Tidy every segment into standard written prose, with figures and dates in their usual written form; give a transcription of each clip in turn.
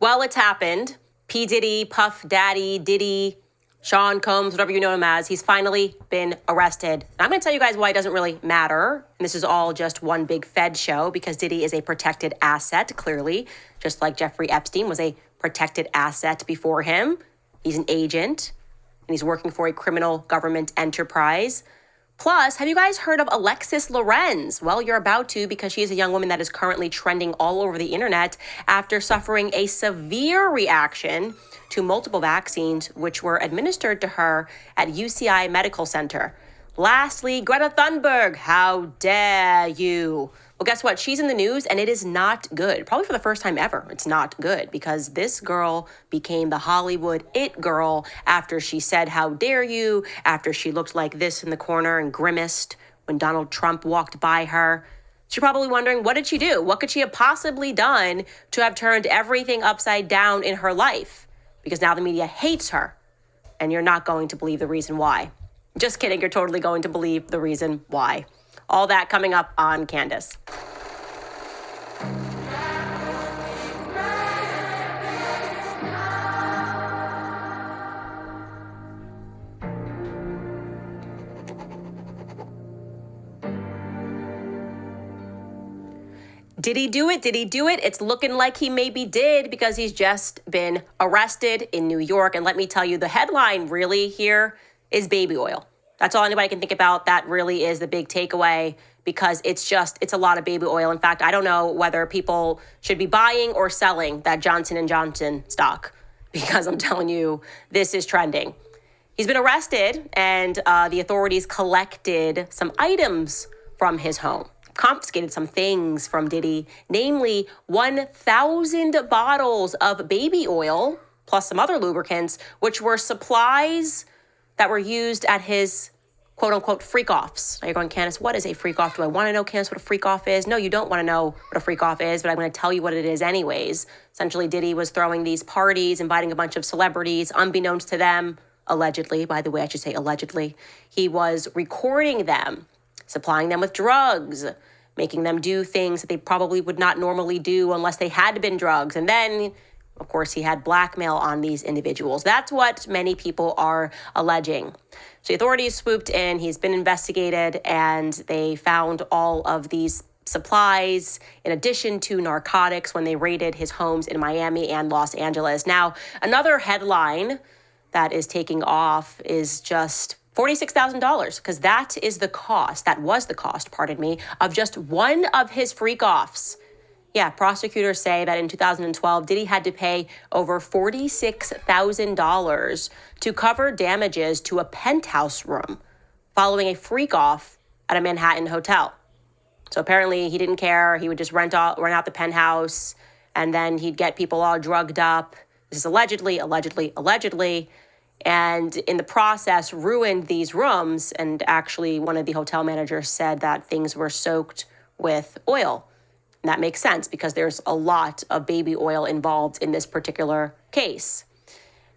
Well, it's happened. P. Diddy, Puff Daddy, Diddy, Sean Combs, whatever you know him as, he's finally been arrested. And I'm going to tell you guys why it doesn't really matter. And this is all just one big Fed show because Diddy is a protected asset, clearly, just like Jeffrey Epstein was a protected asset before him. He's an agent, and he's working for a criminal government enterprise. Plus, have you guys heard of Alexis Lorenz? Well, you're about to because she is a young woman that is currently trending all over the internet after suffering a severe reaction to multiple vaccines which were administered to her at UCI Medical Center. Lastly, Greta Thunberg, how dare you? Well, guess what? She's in the news and it is not good. Probably for the first time ever, it's not good because this girl became the Hollywood it girl after she said, how dare you, after she looked like this in the corner and grimaced when Donald Trump walked by her. She's probably wondering, what did she do? What could she have possibly done to have turned everything upside down in her life? Because now the media hates her and you're not going to believe the reason why. Just kidding, you're totally going to believe the reason why. All that coming up on Candace. Did he do it? Did he do it? It's looking like he maybe did because he's just been arrested in New York. And let me tell you, the headline really here is baby oil. That's all anybody can think about. That really is the big takeaway because it's a lot of baby oil. In fact, I don't know whether people should be buying or selling that Johnson & Johnson stock because I'm telling you, this is trending. He's been arrested and the authorities collected some items from his home, confiscated some things from Diddy, namely 1,000 bottles of baby oil, plus some other lubricants, which were supplies that were used at his quote-unquote freak-offs. Now you're going, Candace, what is a freak-off? Do I want to know, Candace, what a freak-off is? No, you don't want to know what a freak-off is, but I'm going to tell you what it is anyways. Essentially, Diddy was throwing these parties, inviting a bunch of celebrities, unbeknownst to them, allegedly, by the way, I should say allegedly. He was recording them, supplying them with drugs, making them do things that they probably would not normally do unless they had been drugs. And then, of course, he had blackmail on these individuals. That's what many people are alleging. So the authorities swooped in, he's been investigated, and they found all of these supplies in addition to narcotics when they raided his homes in Miami and Los Angeles. Now, another headline that is taking off is just $46,000, because that was the cost, of just one of his freak-offs. Yeah, prosecutors say that in 2012, Diddy had to pay over $46,000 to cover damages to a penthouse room following a freak-off at a Manhattan hotel. So apparently he didn't care. He would just rent out the penthouse, and then he'd get people all drugged up. This is allegedly, and in the process ruined these rooms. And actually, one of the hotel managers said that things were soaked with oil. And that makes sense because there's a lot of baby oil involved in this particular case.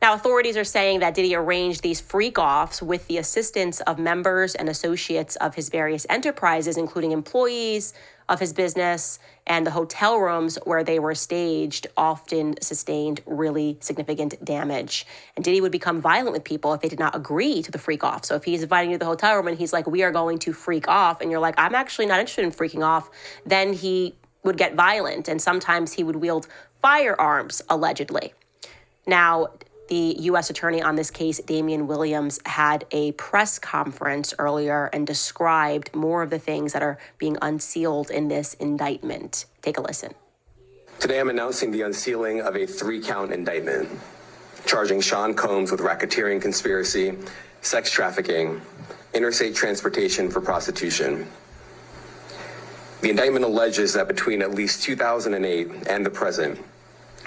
Now, authorities are saying that Diddy arranged these freak-offs with the assistance of members and associates of his various enterprises, including employees of his business, and the hotel rooms where they were staged often sustained really significant damage. And Diddy would become violent with people if they did not agree to the freak-off. So if he's inviting you to the hotel room and he's like, we are going to freak off, and you're like, I'm actually not interested in freaking off, then he would get violent, and sometimes he would wield firearms, allegedly. Now, the U.S. attorney on this case, Damian Williams, had a press conference earlier and described more of the things that are being unsealed in this indictment. Take a listen. Today, I'm announcing the unsealing of a 3-count indictment, charging Sean Combs with racketeering conspiracy, sex trafficking, interstate transportation for prostitution. The indictment alleges that between at least 2008 and the present,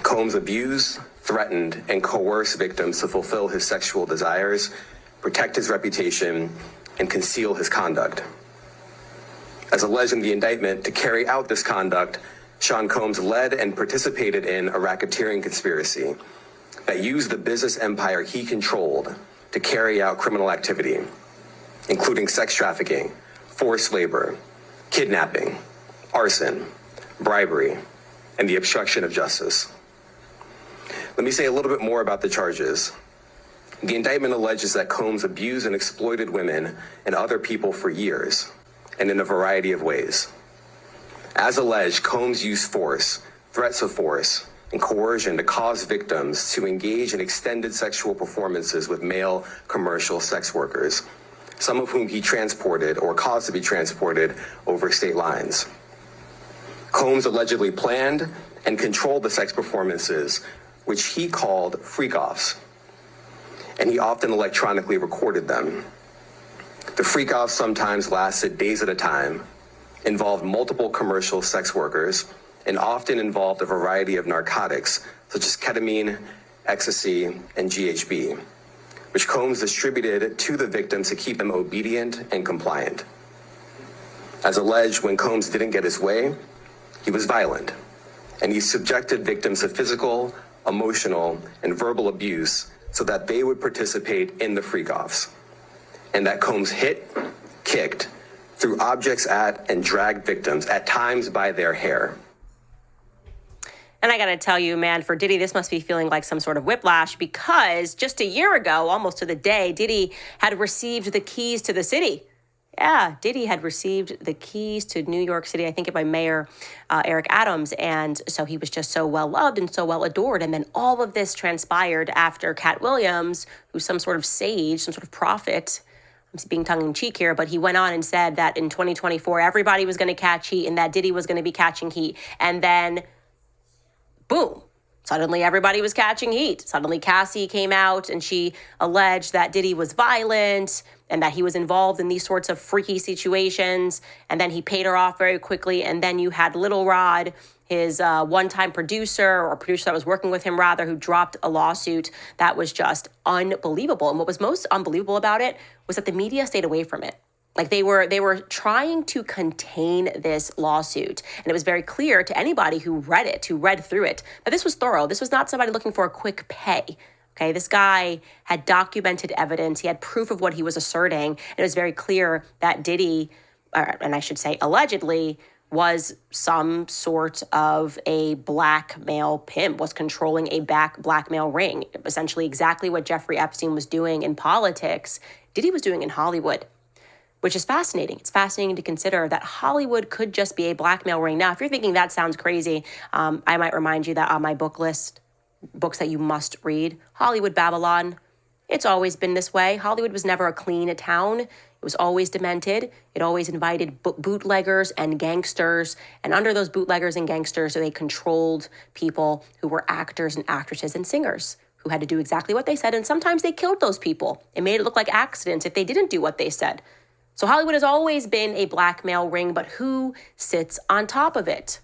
Combs abused, threatened, and coerced victims to fulfill his sexual desires, protect his reputation, and conceal his conduct. As alleged in the indictment, to carry out this conduct, Sean Combs led and participated in a racketeering conspiracy that used the business empire he controlled to carry out criminal activity, including sex trafficking, forced labor, kidnapping, arson, bribery, and the obstruction of justice. Let me say a little bit more about the charges. The indictment alleges that Combs abused and exploited women and other people for years, and in a variety of ways. As alleged, Combs used force, threats of force, and coercion to cause victims to engage in extended sexual performances with male commercial sex workers, some of whom he transported or caused to be transported over state lines. Combs allegedly planned and controlled the sex performances, which he called freak-offs, and he often electronically recorded them. The freak-offs sometimes lasted days at a time, involved multiple commercial sex workers, and often involved a variety of narcotics, such as ketamine, ecstasy, and GHB, which Combs distributed to the victims to keep them obedient and compliant. As alleged, when Combs didn't get his way, he was violent, and he subjected victims to physical, emotional, and verbal abuse so that they would participate in the freak-offs, and that Combs hit, kicked, threw objects at, and dragged victims, at times by their hair. And I got to tell you, man, for Diddy, this must be feeling like some sort of whiplash, because just a year ago, almost to the day, Diddy had received the keys to the city. Yeah, Diddy had received the keys to New York City, I think by Mayor Eric Adams. And so he was just so well loved and so well adored. And then all of this transpired after Cat Williams, who's some sort of sage, some sort of prophet, I'm being tongue in cheek here, but he went on and said that in 2024, everybody was going to catch heat and that Diddy was going to be catching heat. And then boom, suddenly everybody was catching heat. Suddenly Cassie came out and she alleged that Diddy was violent and that he was involved in these sorts of freaky situations. And then he paid her off very quickly. And then you had Little Rod, his one-time producer that was working with him rather, who dropped a lawsuit that was just unbelievable. And what was most unbelievable about it was that the media stayed away from it. Like they were trying to contain this lawsuit. And it was very clear to anybody who read through it, that this was thorough. This was not somebody looking for a quick pay. Okay, this guy had documented evidence. He had proof of what he was asserting. And it was very clear that Diddy, and I should say allegedly, was some sort of a blackmail pimp, was controlling a blackmail ring. Essentially exactly what Jeffrey Epstein was doing in politics, Diddy was doing in Hollywood, which is fascinating. It's fascinating to consider that Hollywood could just be a blackmail ring. Now, if you're thinking that sounds crazy, I might remind you that on my book list, books that you must read, Hollywood Babylon, it's always been this way. Hollywood was never a clean town. It was always demented. It always invited bootleggers and gangsters. And under those bootleggers and gangsters, they controlled people who were actors and actresses and singers who had to do exactly what they said. And sometimes they killed those people. It made it look like accidents if they didn't do what they said. So Hollywood has always been a blackmail ring, but who sits on top of it?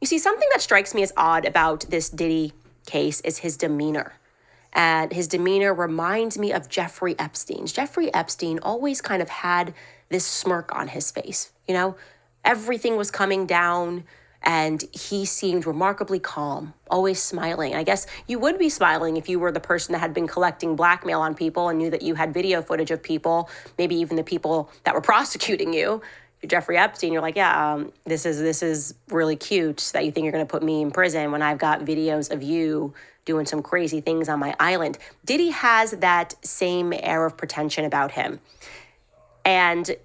You see, something that strikes me as odd about this Diddy case is his demeanor. And his demeanor reminds me of Jeffrey Epstein's. Jeffrey Epstein always kind of had this smirk on his face. You know, everything was coming down and he seemed remarkably calm, always smiling. I guess you would be smiling if you were the person that had been collecting blackmail on people and knew that you had video footage of people, maybe even the people that were prosecuting you. If you're Jeffrey Epstein, you're like, yeah, this is really cute that you think you're going to put me in prison when I've got videos of you doing some crazy things on my island. Diddy has that same air of pretension about him. And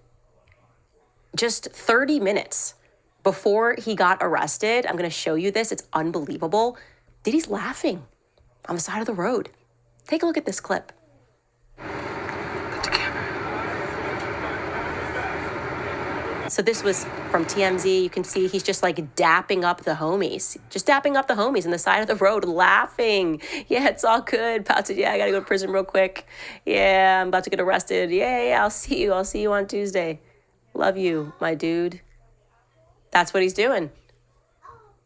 just 30 minutes before he got arrested, I'm going to show you this. It's unbelievable. Diddy's laughing on the side of the road. Take a look at this clip. So this was from TMZ. You can see he's just like dapping up the homies. Just dapping up the homies on the side of the road, laughing. Yeah, it's all good. About to, I gotta go to prison real quick. Yeah, I'm about to get arrested. Yeah, I'll see you. I'll see you on Tuesday. Love you, my dude. That's what he's doing.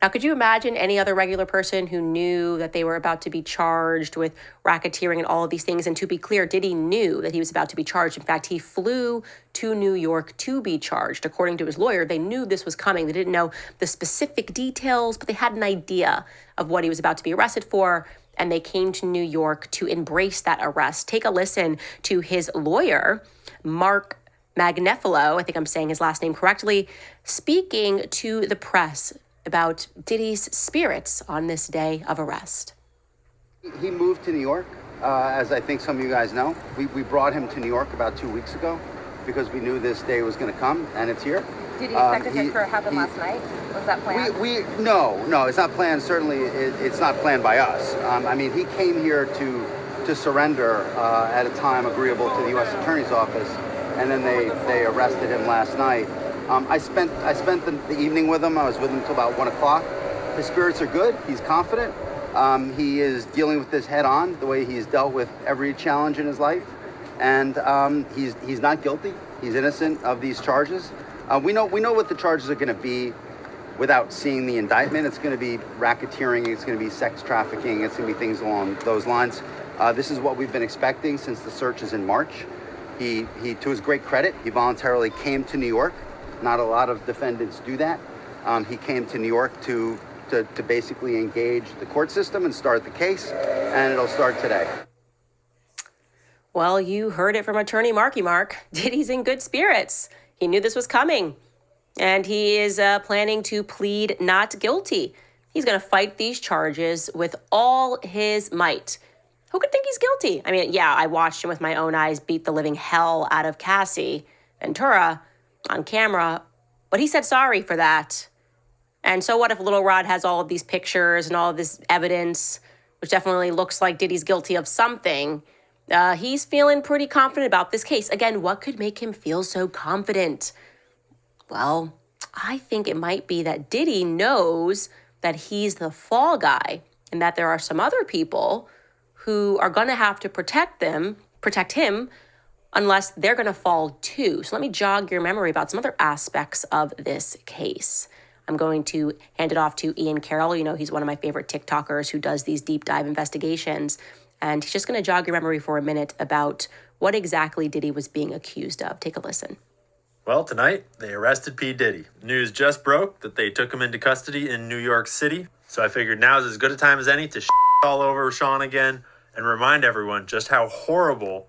Now, could you imagine any other regular person who knew that they were about to be charged with racketeering and all of these things? And to be clear, Diddy knew that he was about to be charged. In fact, he flew to New York to be charged. According to his lawyer, they knew this was coming. They didn't know the specific details, but they had an idea of what he was about to be arrested for. And they came to New York to embrace that arrest. Take a listen to his lawyer, Mark Magnefalo, I think I'm saying his last name correctly, speaking to the press about Diddy's spirits on this day of arrest. He moved to New York, as I think some of you guys know. We brought him to New York about 2 weeks ago because we knew this day was going to come, and it's here. Did you expect it to happen last night? Was that planned? No, it's not planned. Certainly, it's not planned by us. I mean, he came here to surrender at a time agreeable to the U.S. Attorney's Office, and then they arrested him last night. I spent the evening with him. I was with him until about 1 o'clock. His spirits are good. He's confident. He is dealing with this head on, the way he's dealt with every challenge in his life, and he's not guilty. He's innocent of these charges. We know what the charges are going to be without seeing the indictment. It's going to be racketeering. It's going to be sex trafficking. It's going to be things along those lines. This is what we've been expecting since the searches in March. He, to his great credit, he voluntarily came to New York. Not a lot of defendants do that. He came to New York to basically engage the court system and start the case, and it'll start today. Well, you heard it from attorney Marky Mark. Diddy's in good spirits. He knew this was coming, and he is planning to plead not guilty. He's going to fight these charges with all his might. Who could think he's guilty? I mean, yeah, I watched him with my own eyes beat the living hell out of Cassie Ventura on camera, but he said sorry for that. And so what if Little Rod has all of these pictures and all of this evidence, which definitely looks like Diddy's guilty of something? He's feeling pretty confident about this case. Again, what could make him feel so confident? Well, I think it might be that Diddy knows that he's the fall guy and that there are some other people who are going to have to protect him, unless they're going to fall too. So let me jog your memory about some other aspects of this case. I'm going to hand it off to Ian Carroll. You know, he's one of my favorite TikTokers who does these deep dive investigations. And he's just going to jog your memory for a minute about what exactly Diddy was being accused of. Take a listen. Well, tonight, they arrested P. Diddy. News just broke that they took him into custody in New York City. So I figured now's as good a time as any to all over Sean again and remind everyone just how horrible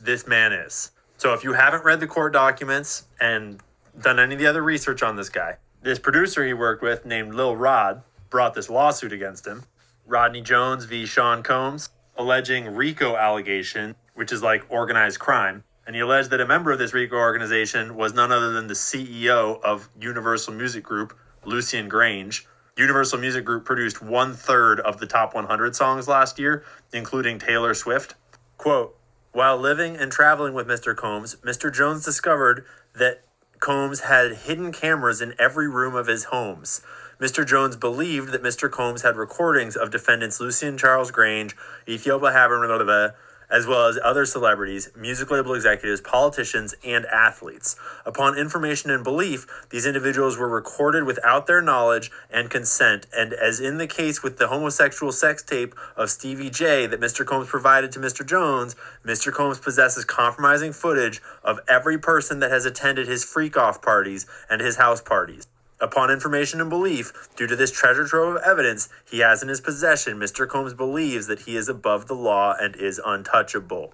this man is. So if you haven't read the court documents and done any of the other research on this guy, this producer he worked with named Lil Rod brought this lawsuit against him. Rodney Jones v. Sean Combs, alleging RICO allegation, which is like organized crime. And he alleged that a member of this RICO organization was none other than the CEO of Universal Music Group, Lucian Grange. Universal Music Group produced 1/3 of the top 100 songs last year, including Taylor Swift. Quote, while living and traveling with Mr. Combs, Mr. Jones discovered that Combs had hidden cameras in every room of his homes. Mr. Jones believed that Mr. Combs had recordings of defendants Lucian Charles Grange, Ethiopia Haber, as well as other celebrities, music label executives, politicians, and athletes. Upon information and belief, these individuals were recorded without their knowledge and consent, and as in the case with the homosexual sex tape of Stevie J that Mr. Combs provided to Mr. Jones, Mr. Combs possesses compromising footage of every person that has attended his freak-off parties and his house parties. Upon information and belief, due to this treasure trove of evidence he has in his possession, Mr. Combs believes that he is above the law and is untouchable.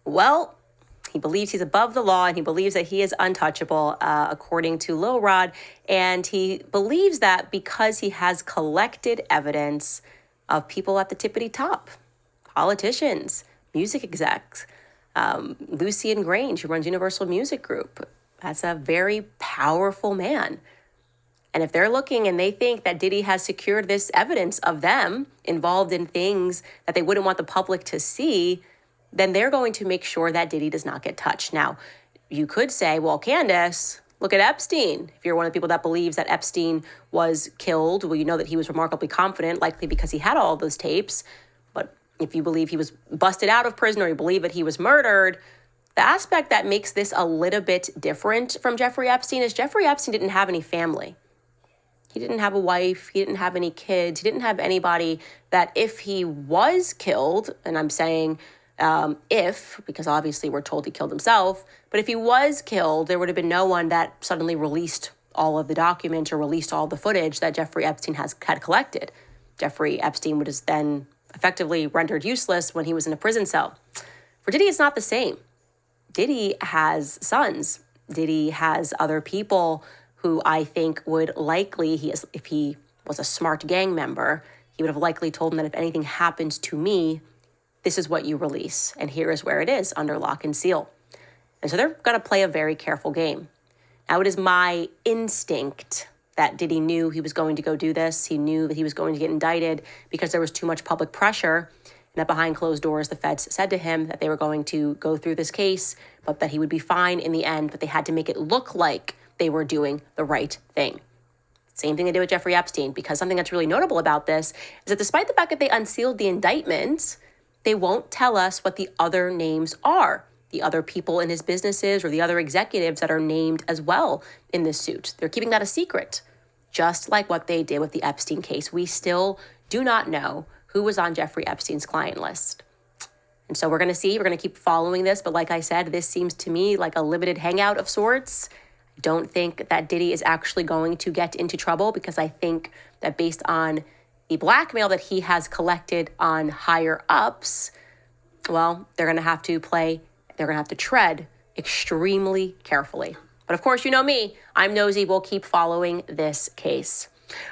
Well, he believes he's above the law and he believes that he is untouchable, according to Lil Rod. And he believes that because he has collected evidence of people at the tippity top, politicians, music execs, Lucian Grange, who runs Universal Music Group. That's a very powerful man. And if they're looking and they think that Diddy has secured this evidence of them involved in things that they wouldn't want the public to see, then they're going to make sure that Diddy does not get touched. Now, you could say, well, Candace, look at Epstein. If you're one of the people that believes that Epstein was killed, well, you know that he was remarkably confident, likely because he had all of those tapes. But if you believe he was busted out of prison or you believe that he was murdered, the aspect that makes this a little bit different from Jeffrey Epstein is Jeffrey Epstein didn't have any family. He didn't have a wife. He didn't have any kids. He didn't have anybody that if he was killed, and I'm saying if, because obviously we're told he killed himself, but if he was killed, there would have been no one that suddenly released all of the documents or released all the footage that Jeffrey Epstein had collected. Jeffrey Epstein was then effectively rendered useless when he was in a prison cell. For Diddy, it's not the same. Diddy has sons. Diddy has other people who I think would likely, if he was a smart gang member, he would have likely told them that if anything happens to me, this is what you release. And here is where it is, under lock and seal. And so they're going to play a very careful game. Now, it is my instinct that Diddy knew he was going to go do this. He knew that he was going to get indicted because there was too much public pressure, and that behind closed doors, the feds said to him that they were going to go through this case, but that he would be fine in the end, but they had to make it look like they were doing the right thing. Same thing they did with Jeffrey Epstein, because something that's really notable about this is that despite the fact that they unsealed the indictment, they won't tell us what the other names are, the other people in his businesses or the other executives that are named as well in this suit. They're keeping that a secret, just like what they did with the Epstein case. We still do not know who was on Jeffrey Epstein's client list. And so we're going to keep following this. But like I said, this seems to me like a limited hangout of sorts. I don't think that Diddy is actually going to get into trouble, because I think that based on the blackmail that he has collected on higher ups, well, they're going to have to tread extremely carefully. But of course, you know me, I'm nosy. We'll keep following this case.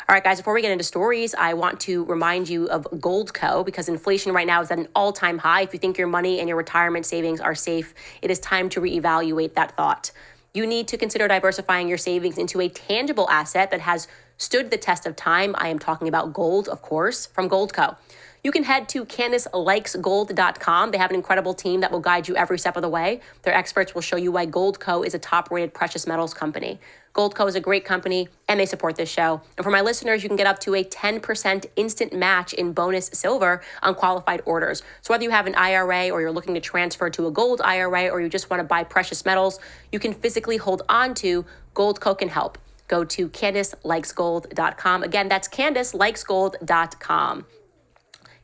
All right, guys, before we get into stories, I want to remind you of Goldco, because inflation right now is at an all-time high. If you think your money and your retirement savings are safe, it is time to reevaluate that thought. You need to consider diversifying your savings into a tangible asset that has stood the test of time. I am talking about gold, of course, from Goldco. You can head to CandaceLikesGold.com. They have an incredible team that will guide you every step of the way. Their experts will show you why Goldco is a top-rated precious metals company. Goldco is a great company, and they support this show. And for my listeners, you can get up to a 10% instant match in bonus silver on qualified orders. So whether you have an IRA or you're looking to transfer to a gold IRA, or you just want to buy precious metals you can physically hold on to, Goldco can help. Go to CandaceLikesGold.com. Again, that's CandaceLikesGold.com.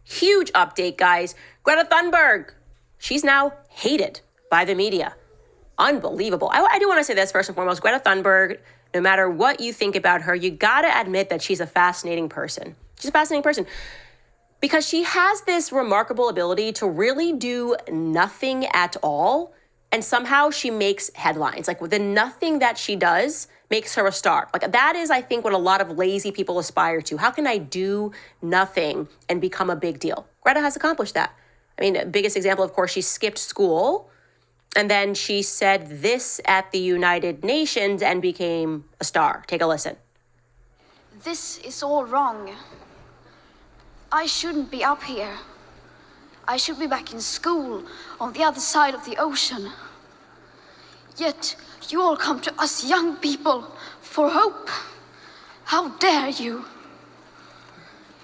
Huge update, guys. Greta Thunberg, she's now hated by the media. Unbelievable. I do want to say this first and foremost. Greta Thunberg, no matter what you think about her, you got to admit that she's a fascinating person. She's a fascinating person because she has this remarkable ability to really do nothing at all, and somehow she makes headlines. Like, the nothing that she does makes her a star. Like, that is, I think, what a lot of lazy people aspire to. How can I do nothing and become a big deal? Greta has accomplished that. I mean, biggest example, of course, she skipped school, and then she said this at the United Nations and became a star. Take a listen. This is all wrong. I shouldn't be up here. I should be back in school on the other side of the ocean. Yet you all come to us young people for hope. How dare you?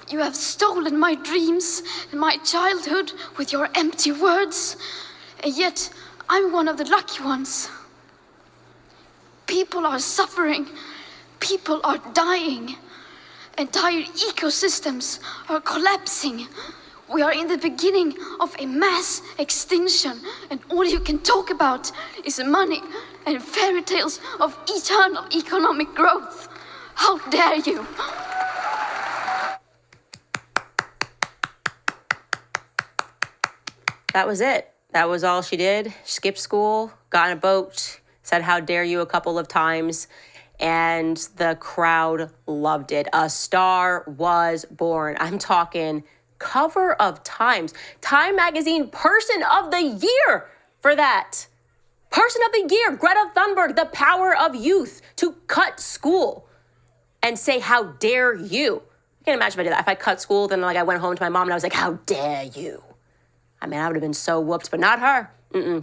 You have stolen my dreams and my childhood with your empty words, and yet I'm one of the lucky ones. People are suffering. People are dying. Entire ecosystems are collapsing. We are in the beginning of a mass extinction, and all you can talk about is money and fairy tales of eternal economic growth. How dare you? That was it. That was all she did. Skipped school, got in a boat, said how dare you a couple of times, and the crowd loved it. A star was born. I'm talking cover of Time magazine person of the year for that. Person of the year, Greta Thunberg, the power of youth to cut school and say, how dare you? I can't imagine if I did that. If I cut school, then I went home to my mom and I was like, how dare you? I mean, I would have been so whooped, but not her.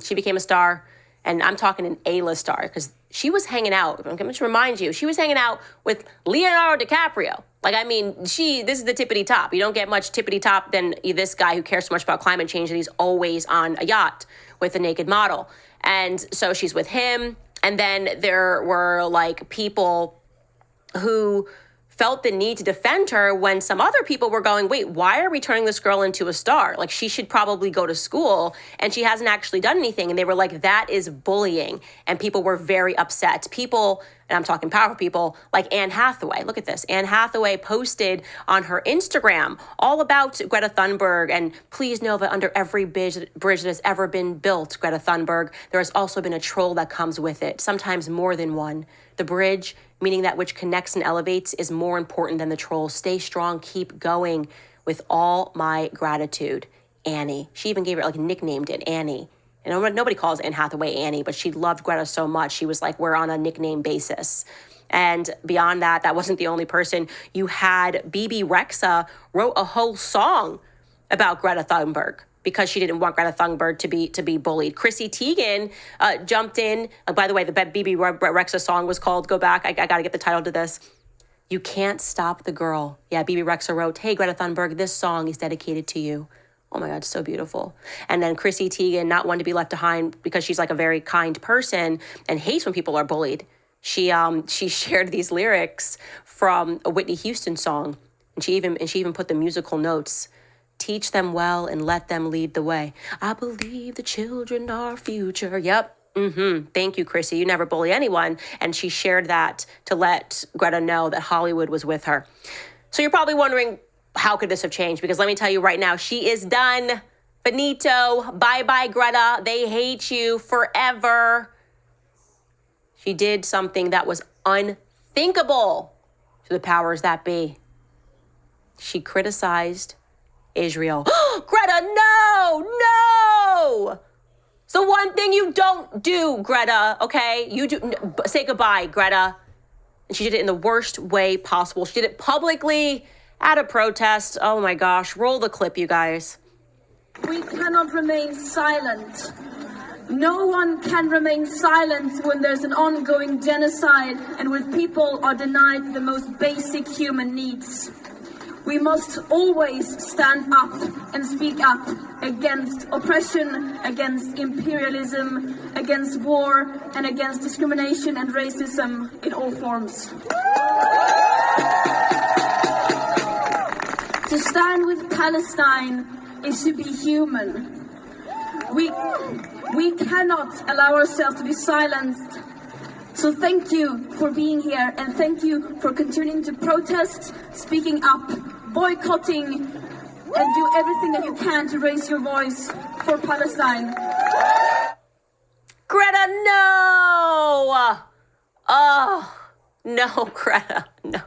She became a star, and I'm talking an A-list star, because she was hanging out. I'm going to remind you, she was hanging out with Leonardo DiCaprio. This is the tippity top. You don't get much tippity top than this guy who cares so much about climate change that he's always on a yacht with a naked model. And so she's with him. And then there were people who felt the need to defend her when some other people were going, wait, why are we turning this girl into a star? She should probably go to school, and she hasn't actually done anything. And they were like, that is bullying. And people were very upset. People, and I'm talking powerful people, like Anne Hathaway. Look at this. Anne Hathaway posted on her Instagram all about Greta Thunberg. And please know that under every bridge that has ever been built, Greta Thunberg, there has also been a troll that comes with it, sometimes more than one. The bridge, meaning that which connects and elevates, is more important than the troll. Stay strong, keep going. with all my gratitude, Annie. She even gave her, like, nicknamed it Annie. And nobody calls Anne Hathaway Annie, but she loved Greta so much. She was like, we're on a nickname basis. And beyond that, that wasn't the only person. You had BB Rexa wrote a whole song about Greta Thunberg because she didn't want Greta Thunberg to be bullied. Chrissy Teigen jumped in. By the way, the BB Rexa song was called, go back, I got to get the title to this. You Can't Stop the Girl. Yeah, BB Rexa wrote, hey, Greta Thunberg, this song is dedicated to you. Oh my God, so beautiful. And then Chrissy Teigen, not one to be left behind because she's like a very kind person and hates when people are bullied. She shared these lyrics from a Whitney Houston song, and she even put the musical notes. Teach them well and let them lead the way. I believe the children are our future. Yep. Thank you, Chrissy. You never bully anyone. And she shared that to let Greta know that Hollywood was with her. So you're probably wondering, how could this have changed? Because let me tell you right now, she is done. Finito. Bye-bye, Greta. They hate you forever. She did something that was unthinkable to the powers that be. She criticized Israel. Greta, no! It's the one thing you don't do, Greta, okay? You do. Say goodbye, Greta. And she did it in the worst way possible. She did it publicly at a protest. Oh my gosh, roll the clip, you guys. We cannot remain silent. No one can remain silent when there's an ongoing genocide and when people are denied the most basic human needs. We must always stand up and speak up against oppression, against imperialism, against war, and against discrimination and racism in all forms. To stand with Palestine is to be human. We cannot allow ourselves to be silenced. So thank you for being here, and thank you for continuing to protest, speaking up, boycotting, and do everything that you can to raise your voice for Palestine. Greta, no! Oh, no, Greta, no.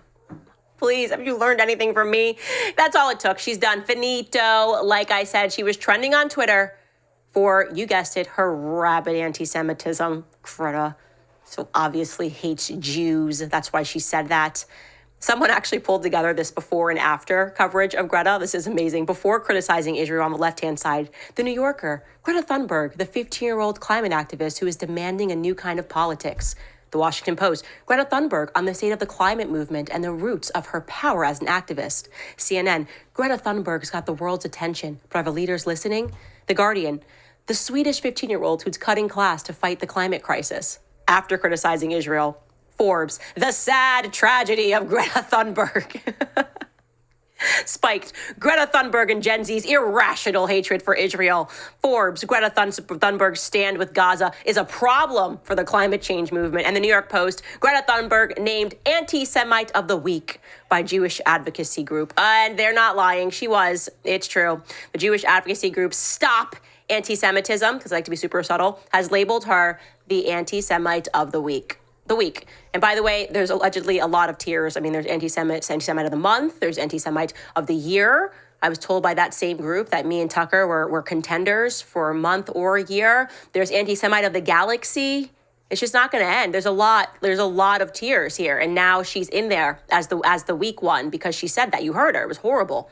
Please, have you learned anything from me? That's all it took. She's done. Finito. Like I said, she was trending on Twitter for, you guessed it, her rabid anti-Semitism. Greta so obviously hates Jews. That's why she said that. Someone actually pulled together this before and after coverage of Greta. This is amazing. Before criticizing Israel on the left-hand side, The New Yorker, Greta Thunberg, the 15-year-old climate activist who is demanding a new kind of politics. The Washington Post, Greta Thunberg on the state of the climate movement and the roots of her power as an activist. CNN, Greta Thunberg's got the world's attention, but are the leaders listening? The Guardian, the Swedish 15-year-old who's cutting class to fight the climate crisis. After criticizing Israel. Forbes, the sad tragedy of Greta Thunberg. Spiked, Greta Thunberg and Gen Z's irrational hatred for Israel. Forbes, Greta Thunberg's stand with Gaza is a problem for the climate change movement. And the New York Post, Greta Thunberg named Anti-Semite of the Week by Jewish advocacy group. And they're not lying, she was, it's true. The Jewish advocacy group Stop Anti-Semitism, because I like to be super subtle, has labeled her the anti-Semite of the week. And by the way, there's allegedly a lot of tiers. I mean, there's anti-Semite of the month. There's anti-Semite of the year. I was told by that same group that me and Tucker were contenders for a month or a year. There's anti-Semite of the galaxy. It's just not going to end. There's a lot of tiers here. And now she's in there as the weak one because she said that. You heard her. It was horrible.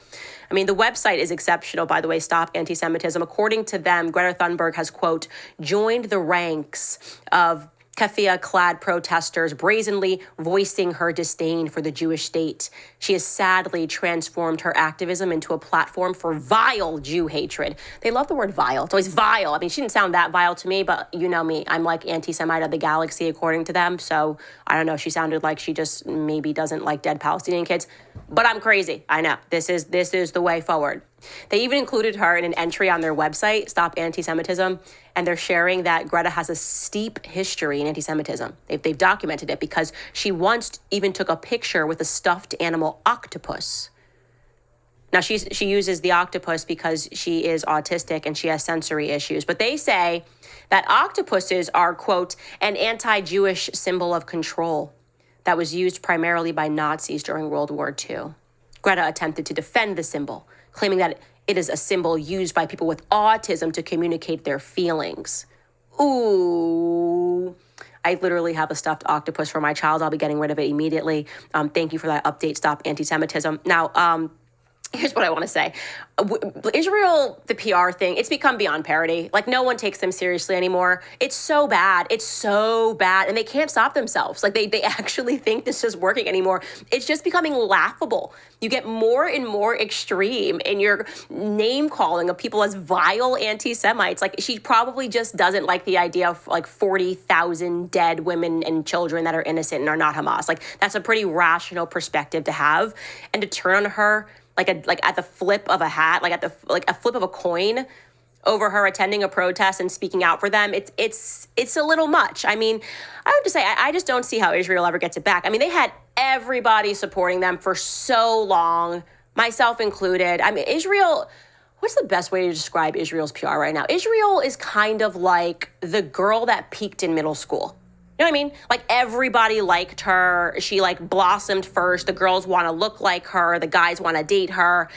I mean, the website is exceptional, by the way, Stop Anti-Semitism. According to them, Greta Thunberg has, quote, joined the ranks of keffiyeh-clad protesters, brazenly voicing her disdain for the Jewish state. She has sadly transformed her activism into a platform for vile Jew hatred. They love the word vile. It's always vile. I mean, she didn't sound that vile to me, but you know me. I'm like anti-Semite of the galaxy, according to them. So I don't know. She sounded like she just maybe doesn't like dead Palestinian kids. But I'm crazy. I know. This is the way forward. They even included her in an entry on their website, Stop Anti-Semitism, and they're sharing that Greta has a steep history in anti-Semitism. They've documented it because she once even took a picture with a stuffed animal octopus. Now, she uses the octopus because she is autistic and she has sensory issues. But they say that octopuses are, quote, an anti-Jewish symbol of control that was used primarily by Nazis during World War II. Greta attempted to defend the symbol, claiming that it is a symbol used by people with autism to communicate their feelings. Ooh. I literally have a stuffed octopus for my child. I'll be getting rid of it immediately. Thank you for that update. Stop anti-Semitism. Now, here's what I want to say. Israel, the PR thing, it's become beyond parody. Like, no one takes them seriously anymore. It's so bad. It's so bad. And they can't stop themselves. Like, they actually think this is working anymore. It's just becoming laughable. You get more and more extreme in your name calling of people as vile anti-Semites. Like, she probably just doesn't like the idea of like 40,000 dead women and children that are innocent and are not Hamas. Like, that's a pretty rational perspective to have. And to turn on her like at the flip of a hat, like a flip of a coin over her attending a protest and speaking out for them, it's a little much. I mean, I have to say, I just don't see how Israel ever gets it back. I mean, they had everybody supporting them for so long, myself included. I mean, Israel, what's the best way to describe Israel's PR right now? Israel is kind of like the girl that peaked in middle school. You know what I mean? Like, everybody liked her. She like blossomed first. The girls want to look like her. The guys want to date her.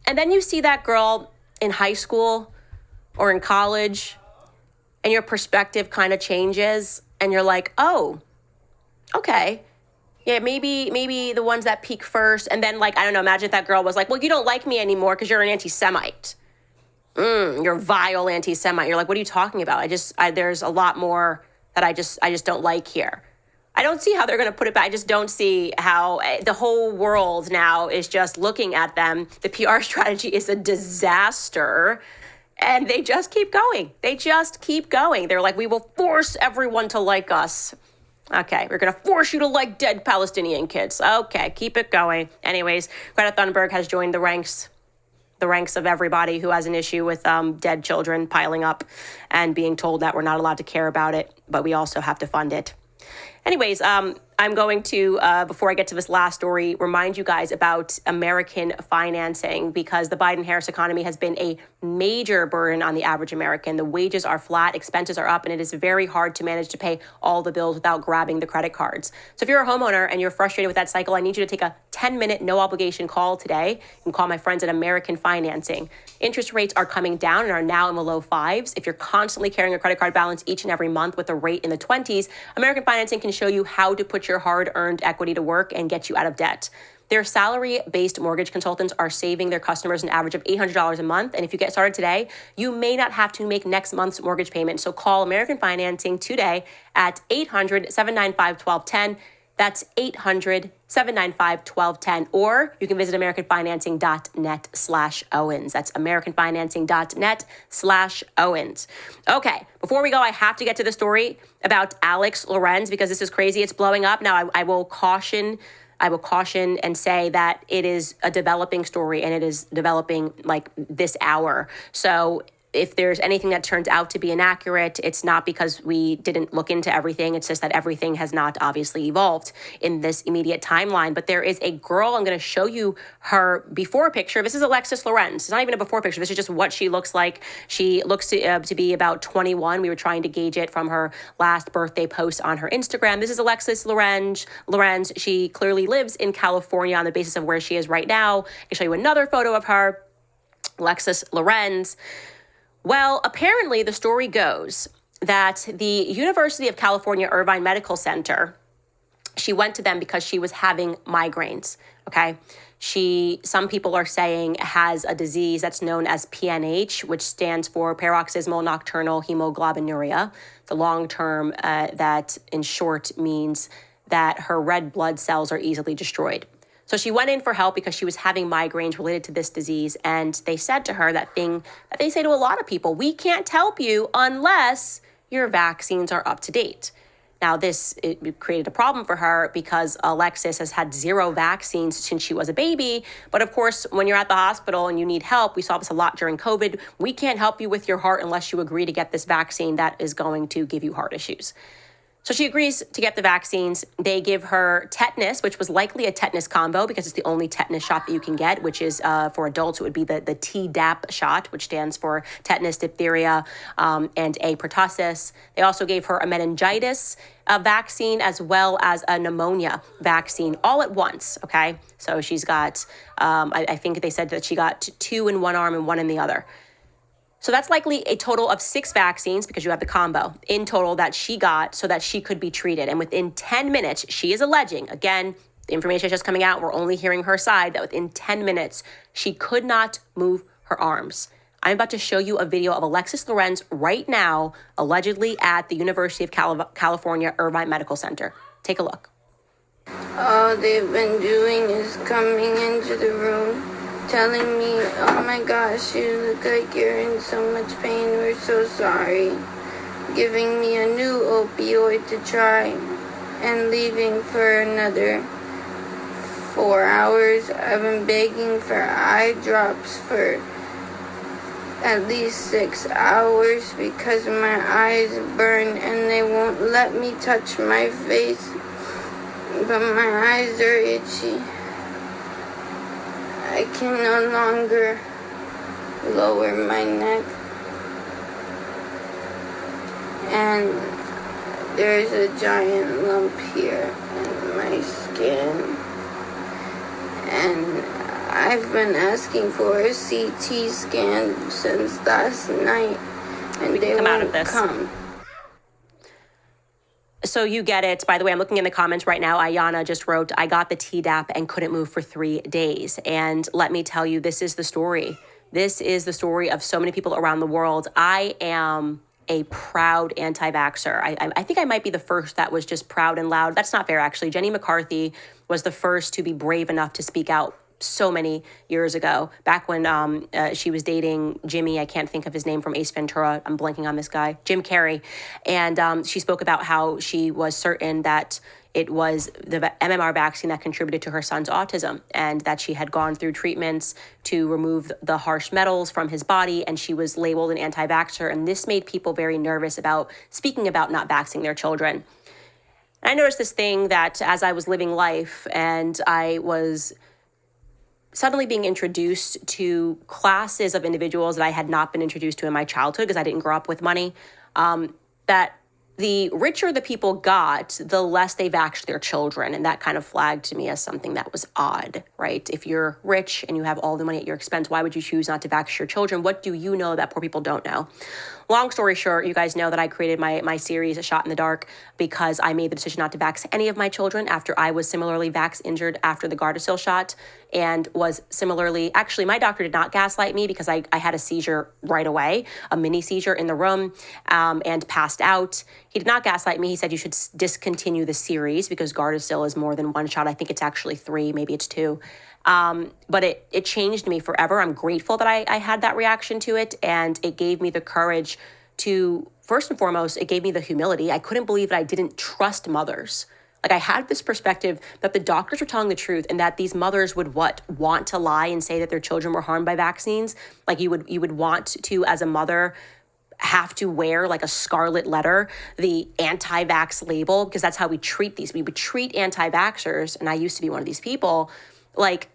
And then you see that girl in high school or in college and your perspective kind of changes and you're like, oh, okay. Yeah, maybe the ones that peak first. And then, like, I don't know, imagine if that girl was like, well, you don't like me anymore because you're an anti-Semite. You're a vile anti-Semite. You're like, what are you talking about? There's a lot more that I just don't like here. I don't see how they're going to put it back. I just don't see how the whole world now is just looking at them. The PR strategy is a disaster. And they just keep going. They just keep going. They're like, we will force everyone to like us. Okay, we're going to force you to like dead Palestinian kids. Okay, keep it going. Anyways, Greta Thunberg has joined the ranks of everybody who has an issue with dead children piling up and being told that we're not allowed to care about it, but we also have to fund it. Anyways, I'm going to, before I get to this last story, remind you guys about American financing, because the Biden-Harris economy has been a major burden on the average American. The wages are flat, expenses are up, and it is very hard to manage to pay all the bills without grabbing the credit cards. So if you're a homeowner and you're frustrated with that cycle, I need you to take a 10-minute no-obligation call today. You can call my friends at American Financing. Interest rates are coming down and are now in the low fives. If you're constantly carrying a credit card balance each and every month with a rate in the 20s, American Financing can show you how to put your hard-earned equity to work and get you out of debt. Their salary-based mortgage consultants are saving their customers an average of $800 a month. And if you get started today, you may not have to make next month's mortgage payment. So call American Financing today at 800-795-1210. That's 800-795-1210. Or you can visit americanfinancing.net/Owens. That's americanfinancing.net/Owens. Okay, before we go, I have to get to the story about Alex Lorenz, because this is crazy. It's blowing up. Now, I will caution and say that it is a developing story, and it is developing like this hour. So if there's anything that turns out to be inaccurate, it's not because we didn't look into everything. It's just that everything has not obviously evolved in this immediate timeline. But there is a girl, I'm going to show you her before picture. This is Alexis Lorenz. It's not even a before picture. This is just what she looks like. She looks to be about 21. We were trying to gauge it from her last birthday post on her Instagram. This is Alexis Lorenz. She clearly lives in California on the basis of where she is right now. I can show you another photo of her, Alexis Lorenz. Well, apparently the story goes that the University of California Irvine Medical Center, she went to them because she was having migraines, okay? She, some people are saying, has a disease that's known as PNH, which stands for paroxysmal nocturnal hemoglobinuria. The long term that in short means that her red blood cells are easily destroyed. So she went in for help because she was having migraines related to this disease. And they said to her that thing that they say to a lot of people: we can't help you unless your vaccines are up to date. Now, it created a problem for her because Alexis has had 0 vaccines since she was a baby. But of course, when you're at the hospital and you need help, we saw this a lot during COVID. We can't help you with your heart unless you agree to get this vaccine that is going to give you heart issues. So she agrees to get the vaccines. They give her tetanus, which was likely a tetanus combo because it's the only tetanus shot that you can get, which is for adults, it would be the Tdap shot, which stands for tetanus, diphtheria, and A, pertussis. They also gave her a meningitis vaccine as well as a pneumonia vaccine all at once, okay? So she's got, I think they said that she got 2 in one arm and 1 in the other. So that's likely a total of 6 vaccines because you have the combo in total that she got so that she could be treated. And within 10 minutes, she is alleging, again, the information is just coming out, we're only hearing her side, that within 10 minutes, she could not move her arms. I'm about to show you a video of Alexis Lorenz right now, allegedly at the University of California, Irvine Medical Center. Take a look. All they've been doing is coming into the room, telling me, oh my gosh, you look like you're in so much pain, we're so sorry. Giving me a new opioid to try and leaving for another 4 hours. I've been begging for eye drops for at least 6 hours because my eyes burn and they won't let me touch my face. But my eyes are itchy. I can no longer lower my neck. And there's a giant lump here in my skin. And I've been asking for a CT scan since last night. And they won't come. So you get it. By the way, I'm looking in the comments right now. Ayana just wrote, I got the Tdap and couldn't move for 3 days. And let me tell you, this is the story. This is the story of so many people around the world. I am a proud anti-vaxxer. I think I might be the first that was just proud and loud. That's not fair, actually. Jenny McCarthy was the first to be brave enough to speak out so many years ago, back when she was dating Jimmy, I can't think of his name from Ace Ventura, I'm blanking on this guy, Jim Carrey. And she spoke about how she was certain that it was the MMR vaccine that contributed to her son's autism and that she had gone through treatments to remove the harsh metals from his body, and she was labeled an anti-vaxxer. And this made people very nervous about speaking about not vaccinating their children. And I noticed this thing that as I was living life and I was suddenly being introduced to classes of individuals that I had not been introduced to in my childhood because I didn't grow up with money, that the richer the people got, the less they vaxxed their children. And that kind of flagged to me as something that was odd, right? If you're rich and you have all the money at your expense, why would you choose not to vax your children? What do you know that poor people don't know? Long story short, you guys know that I created my series, A Shot in the Dark, because I made the decision not to vax any of my children after I was similarly vax injured after the Gardasil shot and was similarly, actually, my doctor did not gaslight me because I had a seizure right away, a mini seizure in the room, and passed out. He did not gaslight me. He said you should discontinue the series because Gardasil is more than 1 shot. I think it's actually 3, maybe it's 2. But it changed me forever. I'm grateful that I had that reaction to it. And it gave me the courage to, first and foremost, it gave me the humility. I couldn't believe that I didn't trust mothers. Like, I had this perspective that the doctors were telling the truth and that these mothers would want to lie and say that their children were harmed by vaccines. Like you would want to, as a mother, have to wear like a scarlet letter, the anti-vax label, because that's how we treat these. We would treat anti-vaxxers, and I used to be one of these people, like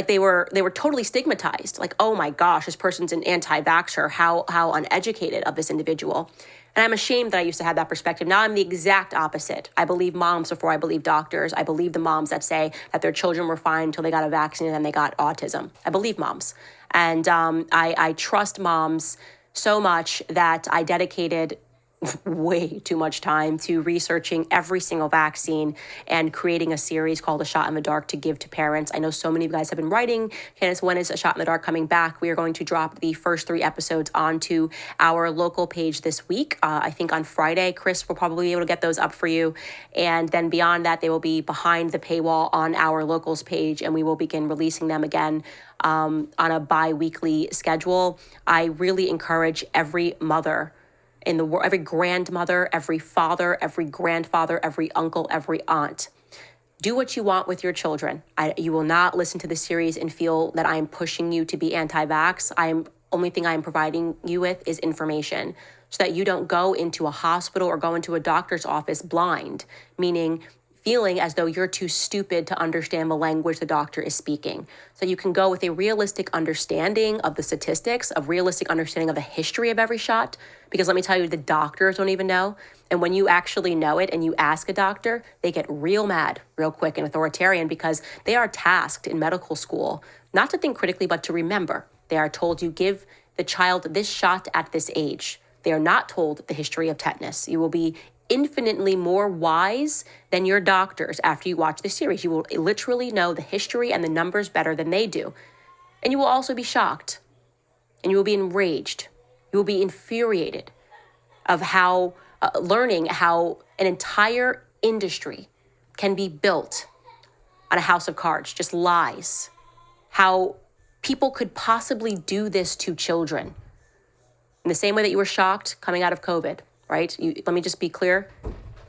they were totally stigmatized. Like, oh my gosh, this person's an anti-vaxxer. How uneducated of this individual. And I'm ashamed that I used to have that perspective. Now I'm the exact opposite. I believe moms before I believe doctors. I believe the moms that say that their children were fine until they got a vaccine and then they got autism. I believe moms. And I trust moms so much that I dedicated way too much time to researching every single vaccine and creating a series called A Shot in the Dark to give to parents. I know so many of you guys have been writing, Candace, when is A Shot in the Dark coming back? We are going to drop the first 3 episodes onto our local page this week. I think on Friday, Chris will probably be able to get those up for you. And then beyond that, they will be behind the paywall on our locals page, and we will begin releasing them again on a bi-weekly schedule. I really encourage every mother in the world, every grandmother, every father, every grandfather, every uncle, every aunt. Do what you want with your children. You will not listen to the series and feel that I am pushing you to be anti-vax. Only thing I am providing you with is information. so that you don't go into a hospital or go into a doctor's office blind, meaning feeling as though you're too stupid to understand the language the doctor is speaking. So you can go with a realistic understanding of the statistics, of realistic understanding of the history of every shot, because let me tell you, the doctors don't even know. And when you actually know it and you ask a doctor, they get real mad real quick and authoritarian because they are tasked in medical school not to think critically, but to remember. They are told you give the child this shot at this age. They are not told the history of tetanus. You will be infinitely more wise than your doctors after you watch the series. You will literally know the history and the numbers better than they do. And you will also be shocked. And you will be enraged. You will be infuriated of how, learning how an entire industry can be built on a house of cards, just lies. How people could possibly do this to children. In the same way that you were shocked coming out of COVID, right? Let me just be clear.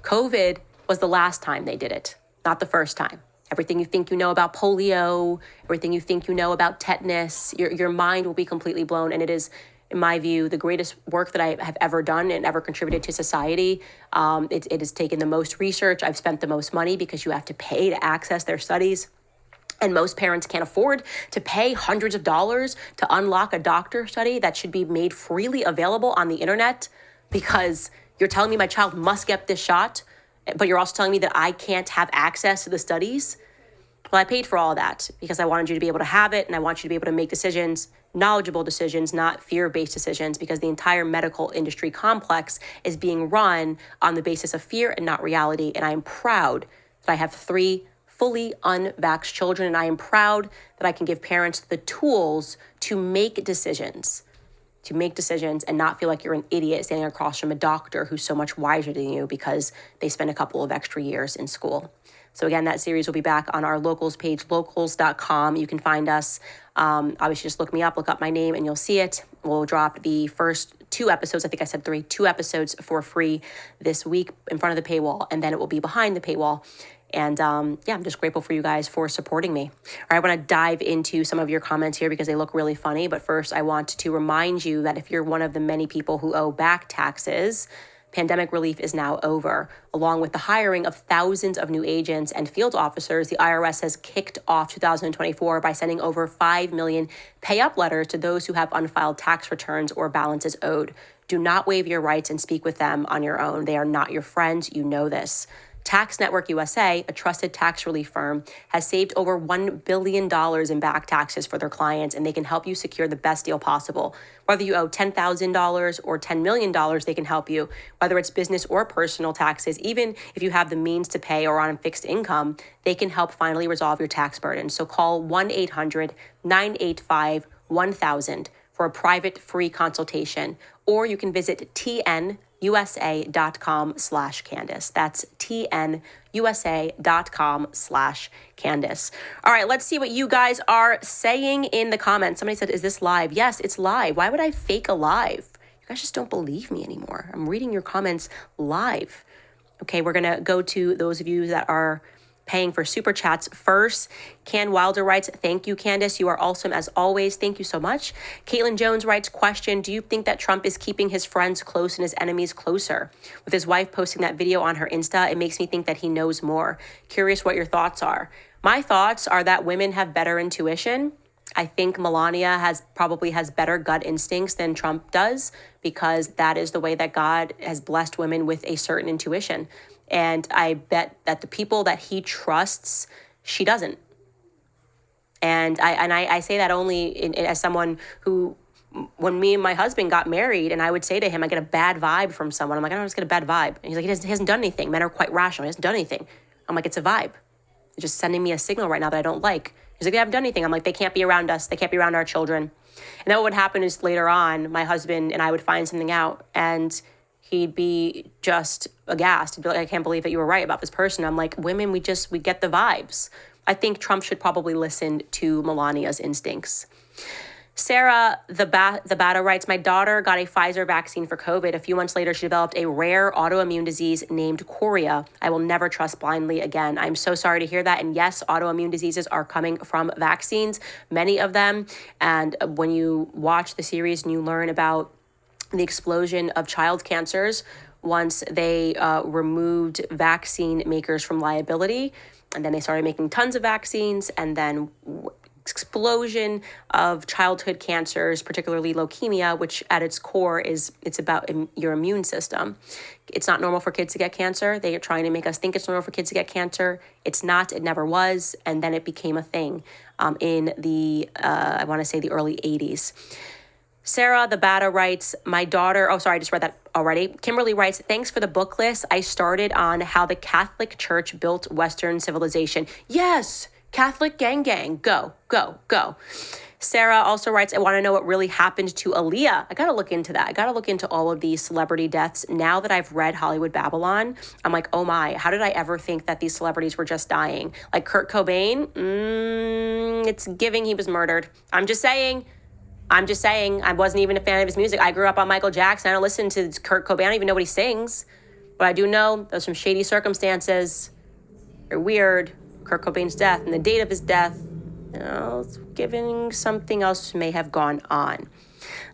COVID was the last time they did it, not the first time. Everything you think you know about polio, everything you think you know about tetanus, your mind will be completely blown. And it is, in my view, the greatest work that I have ever done and ever contributed to society. It has taken the most research. I've spent the most money because you have to pay to access their studies. And most parents can't afford to pay hundreds of dollars to unlock a doctor study that should be made freely available on the internet, because you're telling me my child must get this shot, but you're also telling me that I can't have access to the studies. Well, I paid for all of that because I wanted you to be able to have it, and I want you to be able to make decisions, knowledgeable decisions, not fear-based decisions, because the entire medical industry complex is being run on the basis of fear and not reality. And I am proud that I have 3 fully unvaxxed children, and I am proud that I can give parents the tools to make decisions and not feel like you're an idiot standing across from a doctor who's so much wiser than you because they spent a couple of extra years in school. So again, that series will be back on our locals page, locals.com. You can find us. Obviously, just look me up, look up my name, and you'll see it. We'll drop the first 2 episodes. I think I said 3, 2 episodes for free this week in front of the paywall, and then it will be behind the paywall. And I'm just grateful for you guys for supporting me. All right, I want to dive into some of your comments here because they look really funny. But first, I want to remind you that if you're one of the many people who owe back taxes, pandemic relief is now over. Along with the hiring of thousands of new agents and field officers, the IRS has kicked off 2024 by sending over 5 million pay-up letters to those who have unfiled tax returns or balances owed. Do not waive your rights and speak with them on your own. They are not your friends. You know this. Tax Network USA, a trusted tax relief firm, has saved over $1 billion in back taxes for their clients, and they can help you secure the best deal possible. Whether you owe $10,000 or $10 million, they can help you. Whether it's business or personal taxes, even if you have the means to pay or on fixed income, they can help finally resolve your tax burden. So call 1-800-985-1000 for a private free consultation, or you can visit tnusa.com/Candace. That's tnusa.com/Candace. All right, let's see what you guys are saying in the comments. Somebody said, is this live? Yes, it's live. Why would I fake a live? You guys just don't believe me anymore. I'm reading your comments live. Okay, we're going to go to those of you that are paying for super chats first. Can Wilder writes, thank you, Candace. You are awesome as always. Thank you so much. Caitlin Jones writes, question, do you think that Trump is keeping his friends close and his enemies closer? With his wife posting that video on her Insta, it makes me think that he knows more. Curious what your thoughts are. My thoughts are that women have better intuition. I think Melania probably has better gut instincts than Trump does, because that is the way that God has blessed women with a certain intuition. And I bet that the people that he trusts, she doesn't. And I say that only as someone who, when me and my husband got married, and I would say to him, I get a bad vibe from someone. I'm like, I don't just get a bad vibe. And he's like, he hasn't done anything. Men are quite rational. He hasn't done anything. I'm like, it's a vibe. They're just sending me a signal right now that I don't like. He's like, they haven't done anything. I'm like, they can't be around us. They can't be around our children. And then what would happen is later on, my husband and I would find something out, and he'd be just aghast. He'd be like, I can't believe that you were right about this person. I'm like, women, we get the vibes. I think Trump should probably listen to Melania's instincts. Sarah, the Bato writes, my daughter got a Pfizer vaccine for COVID. A few months later, she developed a rare autoimmune disease named chorea. I will never trust blindly again. I'm so sorry to hear that. And yes, autoimmune diseases are coming from vaccines, many of them. And when you watch the series and you learn about the explosion of child cancers once they removed vaccine makers from liability. And then they started making tons of vaccines, and then explosion of childhood cancers, particularly leukemia, which at its core it's about your immune system. It's not normal for kids to get cancer. They are trying to make us think it's normal for kids to get cancer. It's not. It never was. And then it became a thing in the, I want to say the early 80s. Sarah the Bata writes, my daughter, oh, sorry, I just read that already. Kimberly writes, thanks for the book list. I started on how the Catholic Church built Western civilization. Yes, Catholic gang, go, go, go. Sarah also writes, I want to know what really happened to Aaliyah. I got to look into that. I got to look into all of these celebrity deaths. Now that I've read Hollywood Babylon, I'm like, oh my, how did I ever think that these celebrities were just dying? Like Kurt Cobain, it's giving he was murdered. I'm just saying. I wasn't even a fan of his music. I grew up on Michael Jackson. I don't listen to Kurt Cobain. I don't even know what he sings. But I do know there's some shady circumstances. They're weird. Kurt Cobain's death and the date of his death, it's giving something else may have gone on.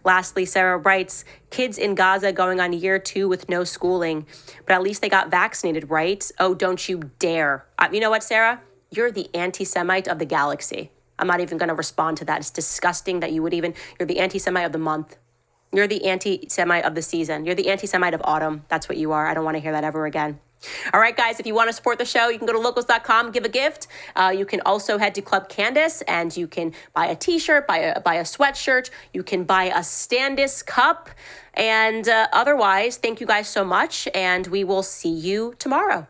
Lastly, Sarah writes, kids in Gaza going on year 2 with no schooling, but at least they got vaccinated, right? Oh, don't you dare. You know what, Sarah? You're the anti-Semite of the galaxy. I'm not even going to respond to that. It's disgusting that you're the anti-Semite of the month. You're the anti-Semite of the season. You're the anti-Semite of autumn. That's what you are. I don't want to hear that ever again. All right, guys, if you want to support the show, you can go to locals.com, give a gift. You can also head to Club Candace and you can buy a t-shirt, buy a sweatshirt. You can buy a Standis cup. And otherwise, thank you guys so much. And we will see you tomorrow.